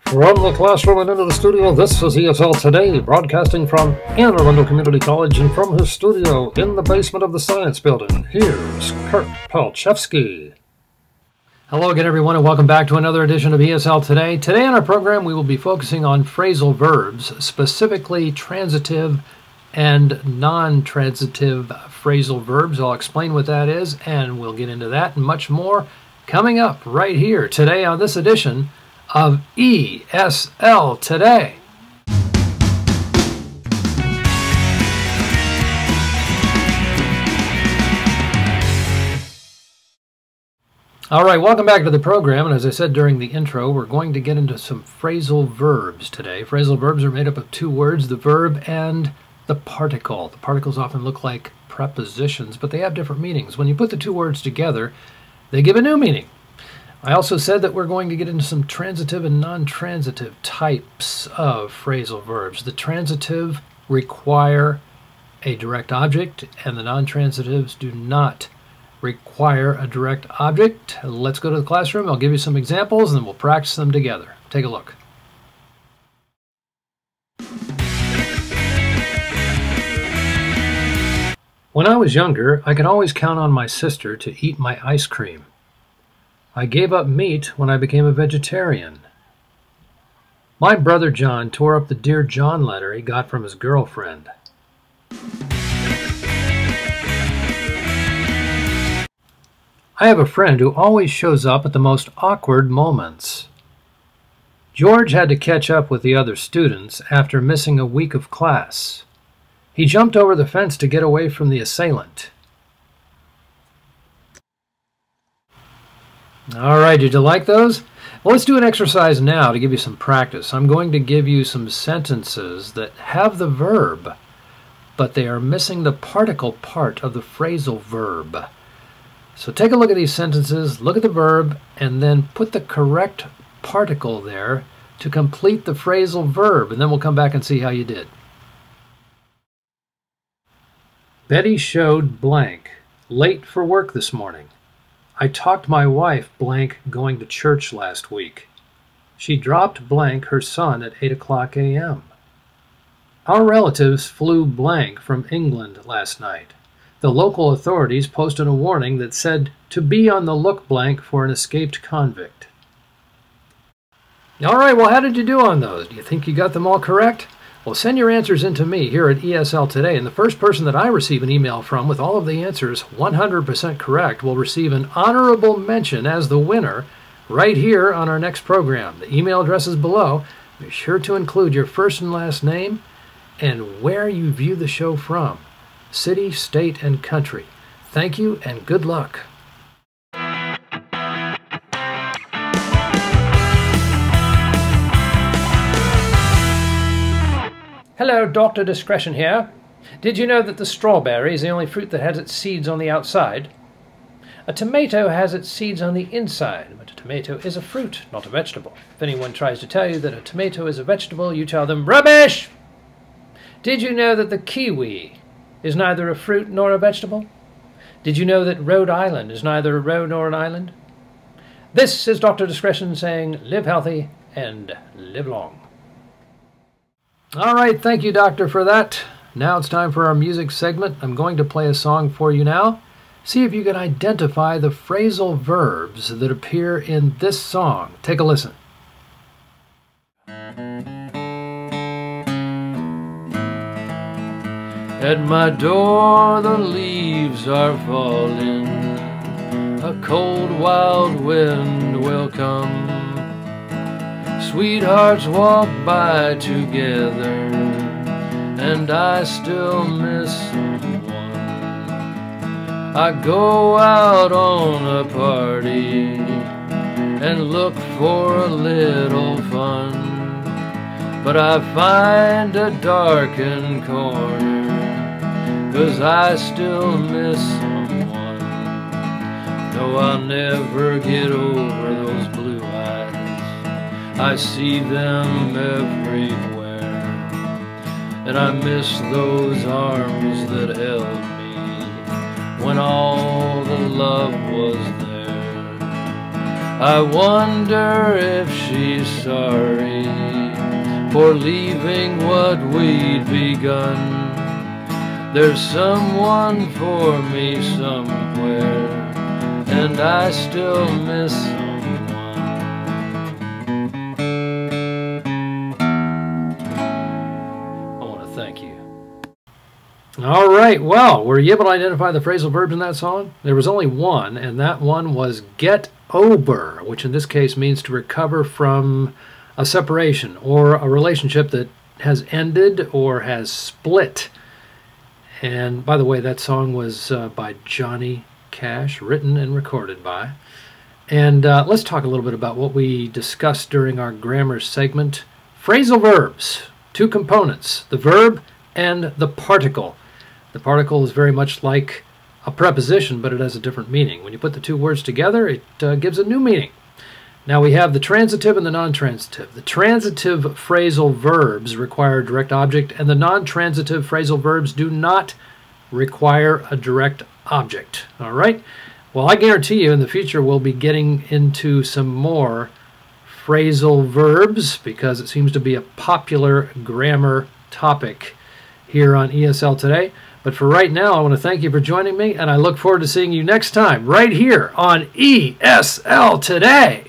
From the classroom and into the studio, this is ESL Today, broadcasting from Anne Arundel Community College and from his studio in the basement of the Science Building. Here's Kurt Palchevsky. Hello again, everyone, and welcome back to another edition of ESL Today. Today on our program, we will be focusing on phrasal verbs, specifically transitive and non-transitive phrasal verbs. I'll explain what that is, and we'll get into that and much more coming up right here today on this edition of ESL Today. All right, welcome back to the program, and as I said during the intro, we're going to get into some phrasal verbs today. Phrasal verbs are made up of two words, the verb and the particle. The particles often look like prepositions, but they have different meanings. When you put the two words together, they give a new meaning. I also said that we're going to get into some transitive and non-transitive types of phrasal verbs. The transitive require a direct object, and the non-transitives do not require a direct object. Let's go to the classroom. I'll give you some examples, and then we'll practice them together. Take a look. When I was younger, I could always count on my sister to eat my ice cream. I gave up meat when I became a vegetarian. My brother John tore up the Dear John letter he got from his girlfriend. I have a friend who always shows up at the most awkward moments. George had to catch up with the other students after missing a week of class. He jumped over the fence to get away from the assailant. All right, did you like those? Well, let's do an exercise now to give you some practice. I'm going to give you some sentences that have the verb, but they are missing the particle part of the phrasal verb. So take a look at these sentences, look at the verb, and then put the correct particle there to complete the phrasal verb, and then we'll come back and see how you did. Betty showed blank late for work this morning. I talked my wife blank going to church last week. She dropped blank her son at 8:00 a.m. Our relatives flew blank from England last night. The local authorities posted a warning that said to be on the look blank for an escaped convict. All right, well, how did you do on those? Do you think you got them all correct? Well, send your answers in to me here at ESL Today, and the first person that I receive an email from with all of the answers 100% correct will receive an honorable mention as the winner right here on our next program. The email address is below. Be sure to include your first and last name and where you view the show from. City, state, and country. Thank you and good luck. Hello, Dr. Discretion here. Did you know that the strawberry is the only fruit that has its seeds on the outside? A tomato has its seeds on the inside, but a tomato is a fruit, not a vegetable. If anyone tries to tell you that a tomato is a vegetable, you tell them, rubbish! Did you know that the kiwi is neither a fruit nor a vegetable? Did you know that Rhode Island is neither a road nor an island? This is Dr. Discretion saying, live healthy and live long. All right, thank you, Doctor, for that. Now it's time for our music segment. I'm going to play a song for you now. See if you can identify the phrasal verbs that appear in this song. Take a listen. At my door the leaves are falling, a cold wild wind will come. Sweethearts walk by together, and I still miss someone. I go out on a party and look for a little fun, but I find a darkened corner, 'cause I still miss someone. No, I'll never get over those blue eyes. I see them everywhere, and I miss those arms that held me when all the love was there. I wonder if she's sorry for leaving what we'd begun. There's someone for me somewhere, and I still miss someone. I want to thank you. All right, well, were you able to identify the phrasal verbs in that song? There was only one, and that one was get over, which in this case means to recover from a separation or a relationship that has ended or has split. And by the way, that song was by Johnny Cash, written and recorded by. And let's talk a little bit about what we discussed during our grammar segment. Phrasal verbs, two components, the verb and the particle. The particle is very much like a preposition, but it has a different meaning. When you put the two words together, it gives a new meaning. Now we have the transitive and the non-transitive. The transitive phrasal verbs require a direct object, and the non-transitive phrasal verbs do not require a direct object. All right? Well, I guarantee you in the future we'll be getting into some more phrasal verbs because it seems to be a popular grammar topic here on ESL Today. But for right now, I want to thank you for joining me, and I look forward to seeing you next time right here on ESL Today.